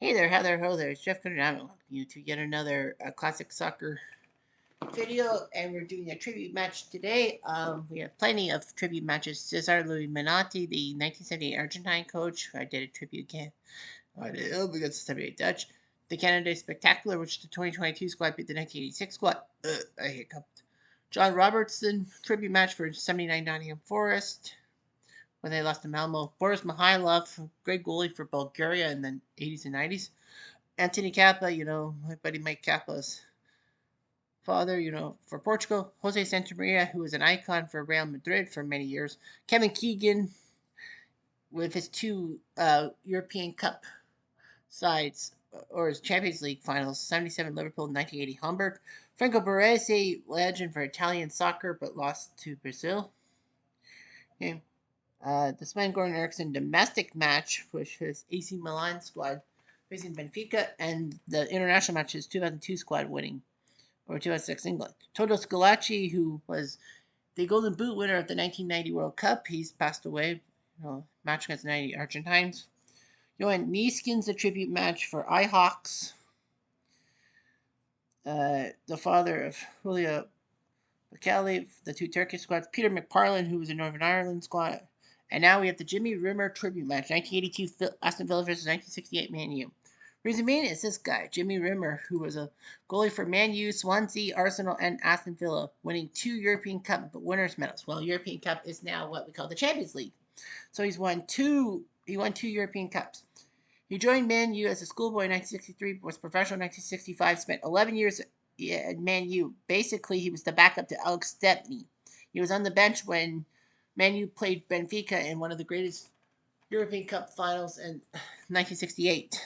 Hey there, how there, ho there. It's Jeff Cunningham. Welcome you to yet another classic soccer video, and we're doing a tribute match today. We have plenty of tribute matches. Cesar Luis Menotti, the 1978 Argentine coach. I did a tribute again. I did against the 78 Dutch. The Canada Spectacular, which the 2022 squad beat the 1986 squad. I hiccuped. John Robertson tribute match for 79 Nottingham Forest when they lost to Malmo. Boris Mikhailov, great goalie for Bulgaria in the 80s and 90s. Anthony Kappa, my buddy Mike Kappa's father, for Portugal. Jose Santamaria, who was an icon for Real Madrid for many years. Kevin Keegan, with his two European Cup sides, or his Champions League finals, 77 Liverpool, 1980 Hamburg. Franco Baresi, legend for Italian soccer, but lost to Brazil. Okay. The Sven-Goran Eriksson domestic match, which was AC Milan squad facing Benfica, and the international match is 2002 squad winning over 2006 England. Toto Schillaci, who was the Golden Boot winner at the 1990 World Cup, he's passed away. Match against the 90 Argentines. Johan Neeskens, a tribute match for IHawks. The father of Julio Bacali, the two Turkish squads. Peter McParlin, who was a Northern Ireland squad. And now we have the Jimmy Rimmer tribute match, 1982 Aston Villa versus 1968 Man U. Reason being is this guy, Jimmy Rimmer, who was a goalie for Man U, Swansea, Arsenal, and Aston Villa, winning 2 European Cup winners' medals. Well, European Cup is now what we call the Champions League. So he won two European Cups. He joined Man U as a schoolboy in 1963, was professional in 1965, spent 11 years at Man U. Basically, he was the backup to Alex Stepney. He was on the bench when Man U played Benfica in one of the greatest European Cup finals in 1968.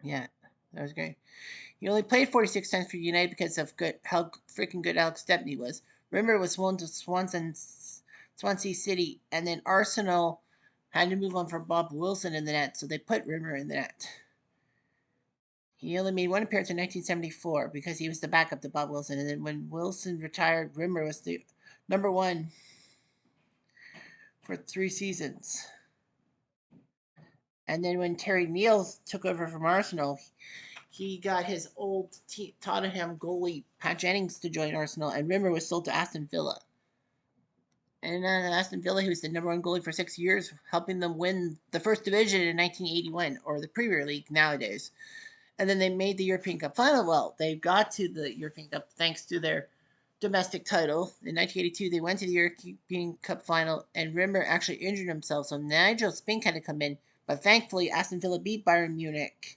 Yeah, that was great. He only played 46 times for United because of how freaking good Alex Stepney was. Rimmer was loaned to Swansea City, and then Arsenal had to move on for Bob Wilson in the net, so they put Rimmer in the net. He only made one appearance in 1974 because he was the backup to Bob Wilson, and then when Wilson retired, Rimmer was the number one for 3 seasons. And then when Terry Neal took over from Arsenal, he got his old Tottenham goalie Pat Jennings to join Arsenal, and Rimmer was sold to Aston Villa. And Aston Villa, he was the number 1 goalie for 6 years, helping them win the first division in 1981, or the Premier League nowadays. And then they made the European Cup final. Well, they got to the European Cup thanks to their domestic title. In 1982, they went to the European Cup final, and Rimmer actually injured himself, so Nigel Spink had to come in. But thankfully, Aston Villa beat Bayern Munich,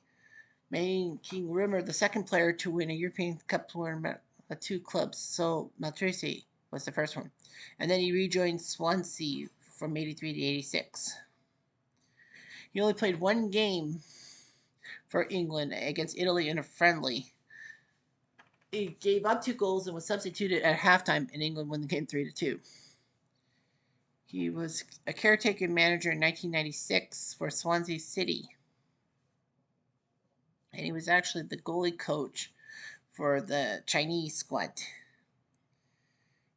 making Rimmer the second player to win a European Cup tournament at 2 clubs. So Maltresi was the first one. And then he rejoined Swansea from 83 to 86. He only played 1 game for England against Italy in a friendly. He gave up 2 goals and was substituted at halftime, and England won the game 3-2. He was a caretaker manager in 1996 for Swansea City. And he was actually the goalie coach for the Chinese squad.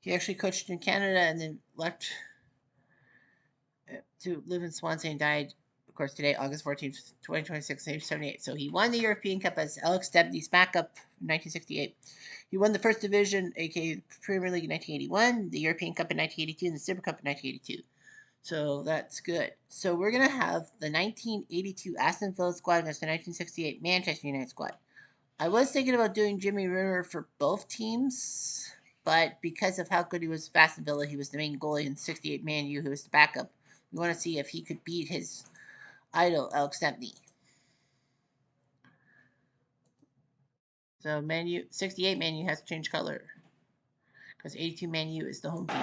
He actually coached in Canada and then left to live in Swansea and died, of course, today, August 14th, 2026, age 78. So he won the European Cup as Alex Stepney's backup in 1968. He won the First Division, aka Premier League, in 1981, the European Cup in 1982, and the Super Cup in 1982. So that's good. So we're going to have the 1982 Aston Villa squad against the 1968 Manchester United squad. I was thinking about doing Jimmy Rimmer for both teams, but because of how good he was for Aston Villa, he was the main goalie in 68 Man U, who was the backup. We want to see if he could beat his idol, Alex Stepney. So 68 Man U has to change color, because 82 Man U is the home team.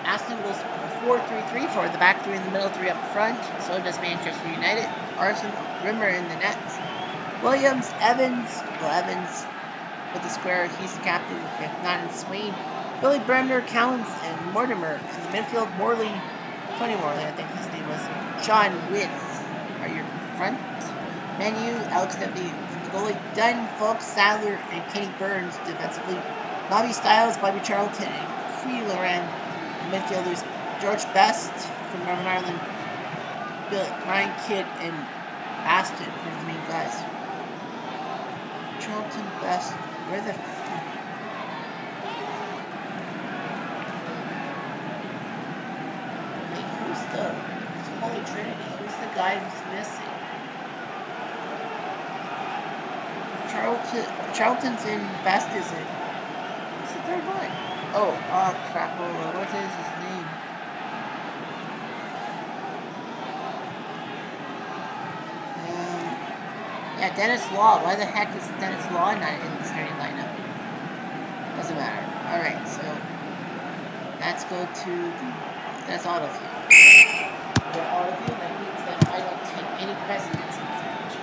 Aston goes 4-3-3 for the back 3 in the middle, 3 up front. So does Manchester United. Arsenal, Rimmer in the net. Williams, Evans. Well, Evans with the square. He's the captain, if not in Swain. Billy Bremner, Callens, and Mortimer. In the midfield, Morley, Tony Morley, I think his name was. Sean Witt are your front. Menu, Alex Stepney. The goalie, Dunn, Fulks, Sadler, and Kenny Burns defensively. Bobby Stiles, Bobby Charlton, and Cree Loran. Midfielders, George Best from Northern Ireland, Ryan Kidd, and Aston for the main guys. Charlton Best. Where the? Wait, who's the Holy Trinity? Who's the guy who's missing? Charlton's in. Best is in. Who's the third one? Oh, crapola. What is his name? Yeah, Dennis Law. Why the heck is Dennis Law not in the starting lineup? Doesn't matter. All right, so let's go to the. That's all of you. They're all of you. That means that I don't take any precedence in this match.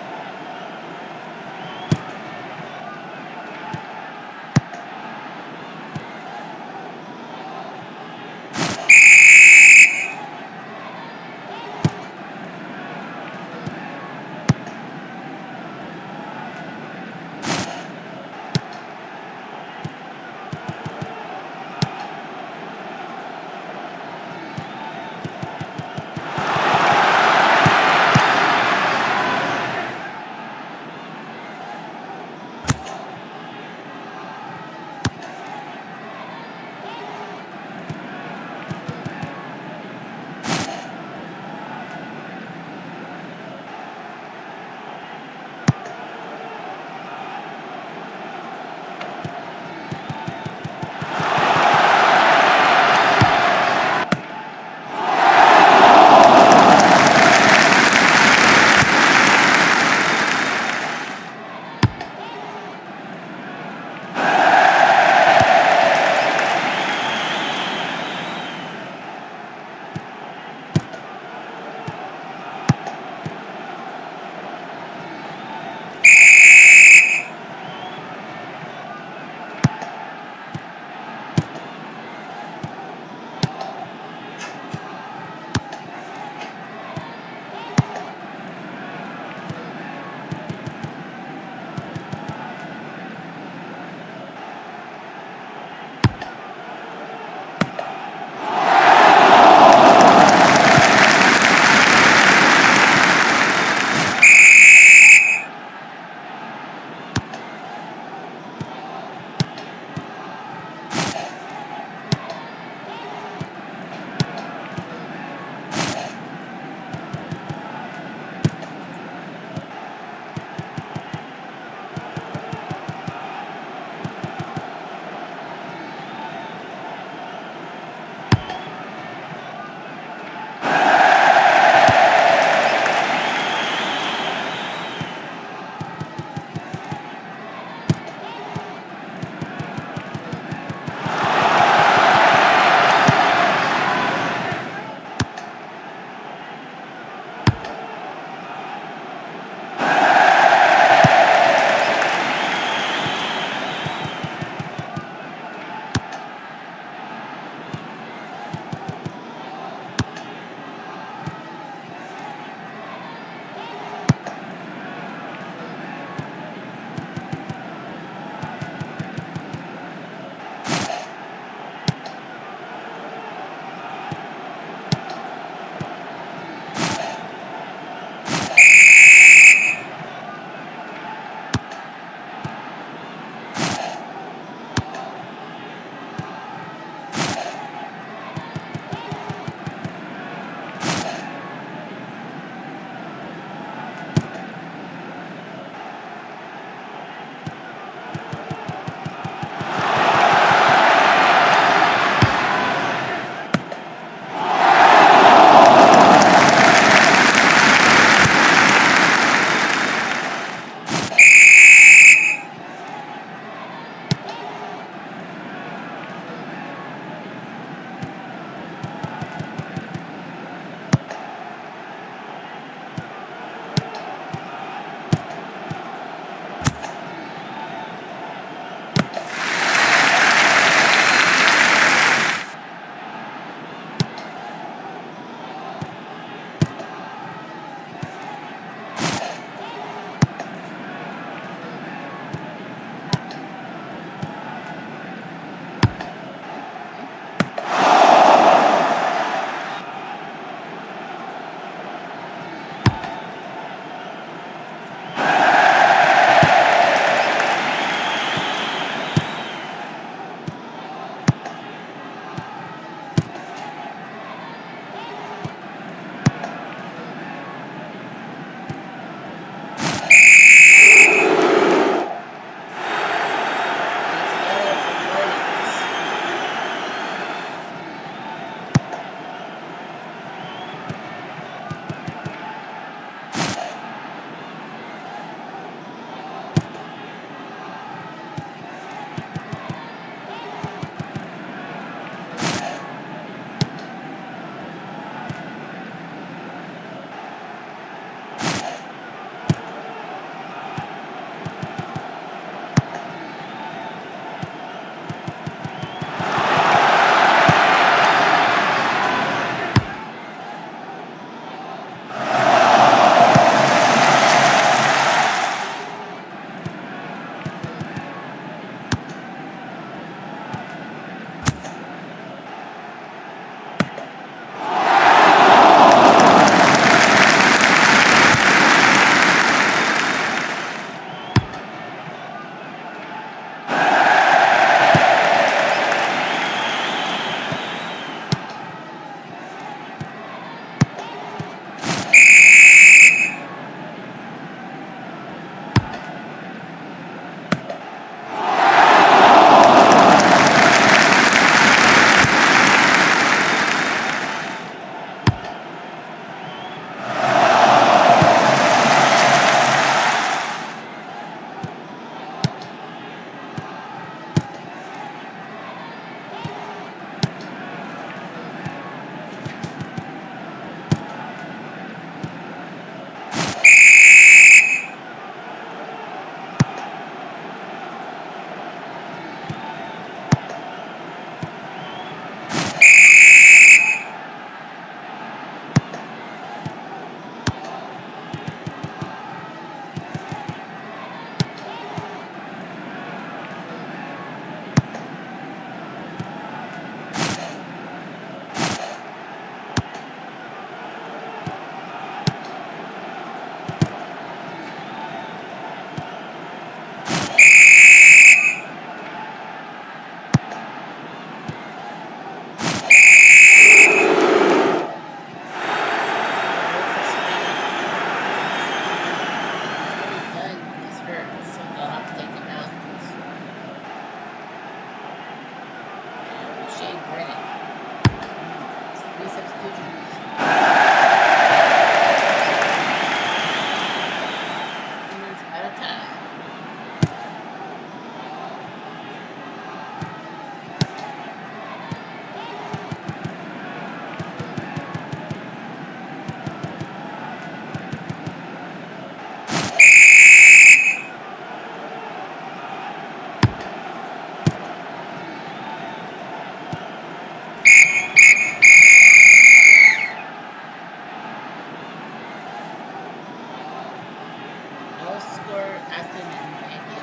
score, Aston and Andy.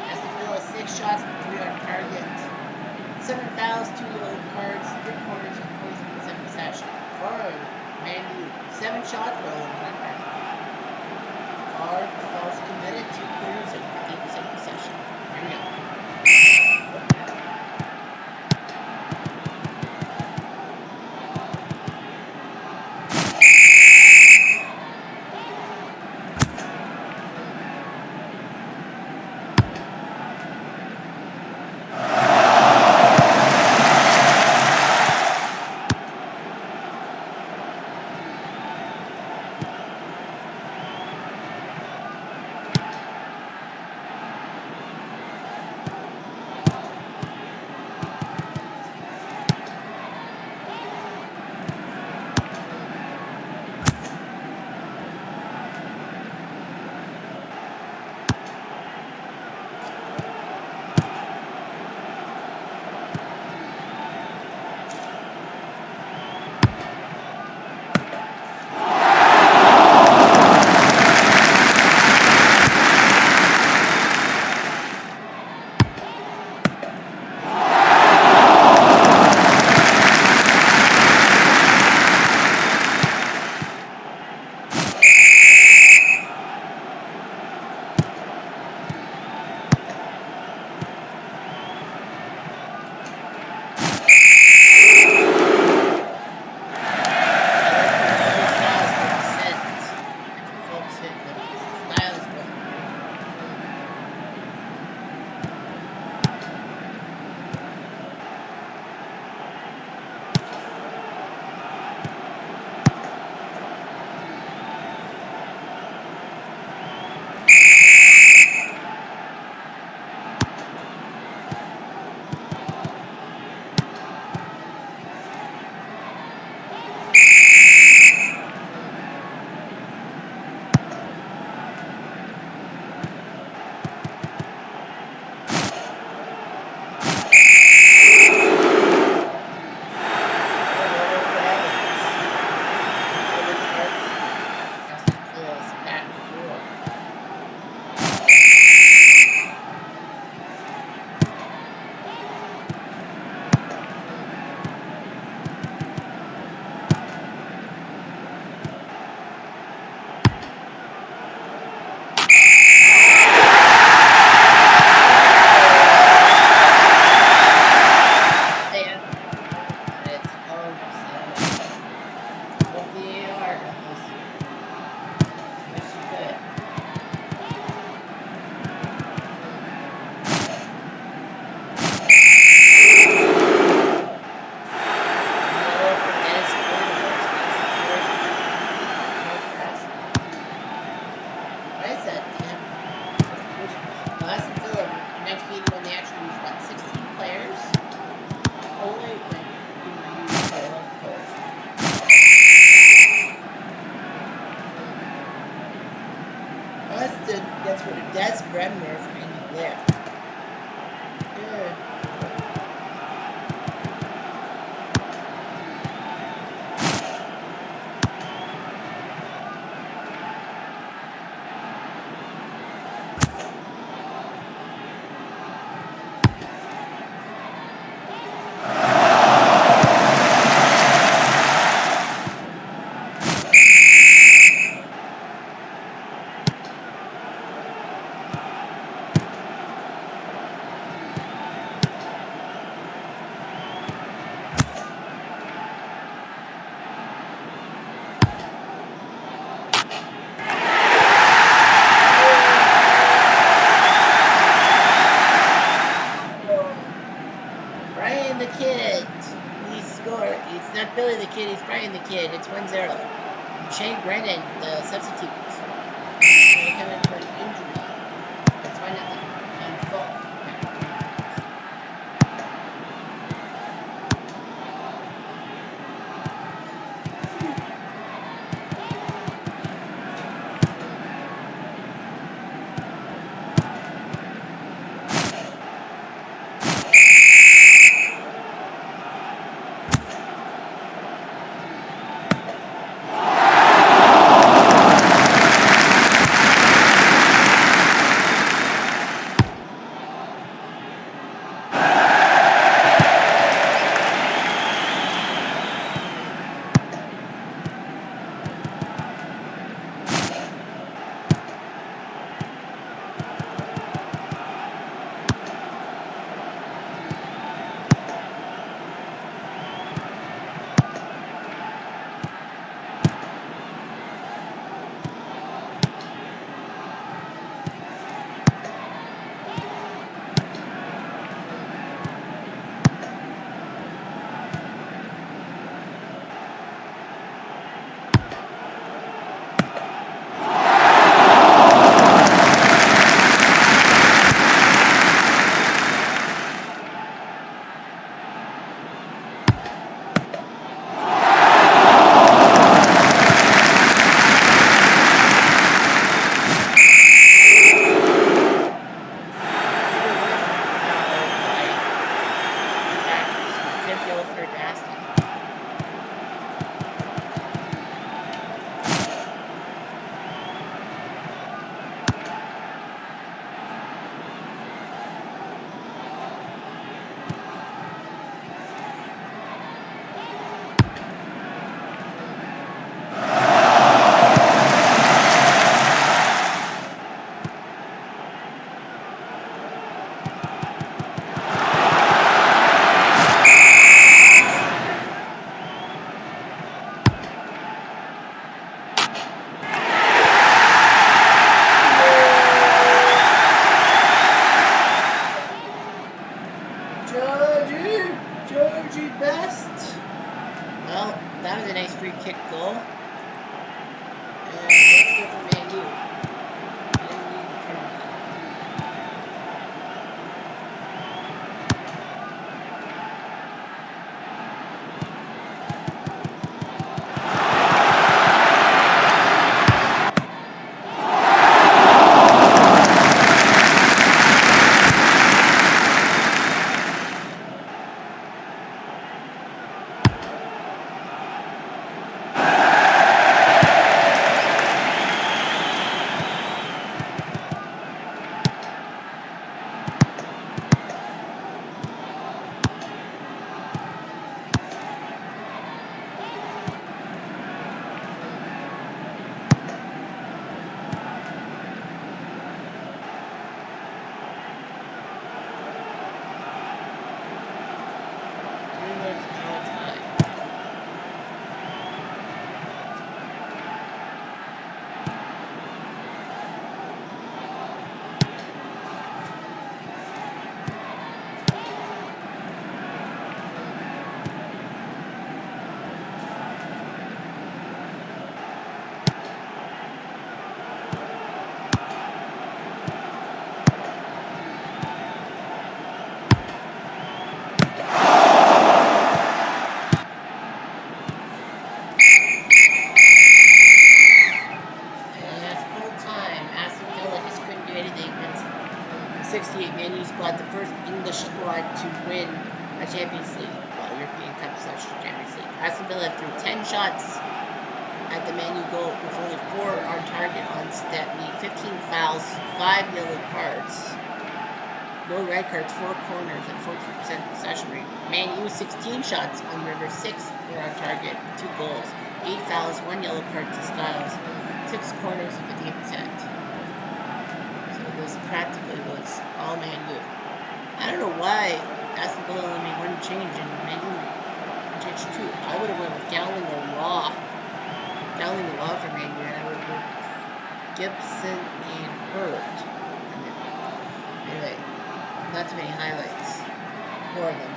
Aston Villa 6 shots, 3 on target, 7 fouls, 2 yellow cards, 3 corners, and 47 possession. For Man U, 7 shots, but only 1 on target. 4 fouls committed, 2 corners, and 15% possession. Here we go. Aston Villa next meeting when they actually use what 16 players. Only when you use the 11 players. That's what it does. Bremner for Andy left. Yeah. Brian the Kid. He scored. It's not Billy the Kid, it's Brian the Kid. It's 1-0. Shane Brennan, the substitute. They come in for an injury. It's 1-0. On full. 68, Man U squad, the first English squad to win a Champions League, European Cup / Champions League. Aston Villa threw 10 shots at the Man U goal with only 4 on target on Stepney, 15 fouls, 5 yellow cards, no red cards, 4 corners, and 14% possession rate. Man U 16 shots on River, 6 were on target, 2 goals, 8 fouls, 1 yellow card to Styles, 6 corners, and 58%. So this practically was all Man U. I don't know why Aston Villa only made one change and Man U changed 2. I would have went with Dowling or Law. Dowling or Law for Man U, and I would have moved Gibson and Hurt. Anyway, not too many highlights. 4 of them.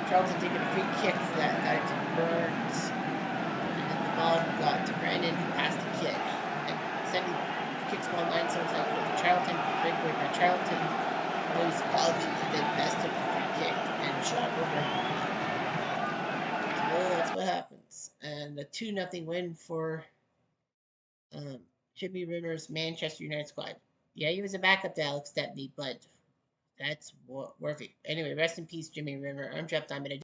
Charlton taking a free kick that got to Burns. And then the ball got to Brandon, who passed the kick. And 7 kicks ball 9 songs out for Charlton. Breakaway by Charlton. Louis Aldi did best of the free kick and shot over. So that's what happens. And a 2-0 win for Chippy Rimmer's Manchester United squad. Yeah, he was a backup to Alex Stepney, but that's worthy. Anyway, rest in peace, Jimmy Rimmer. I'm Jeff Diamond.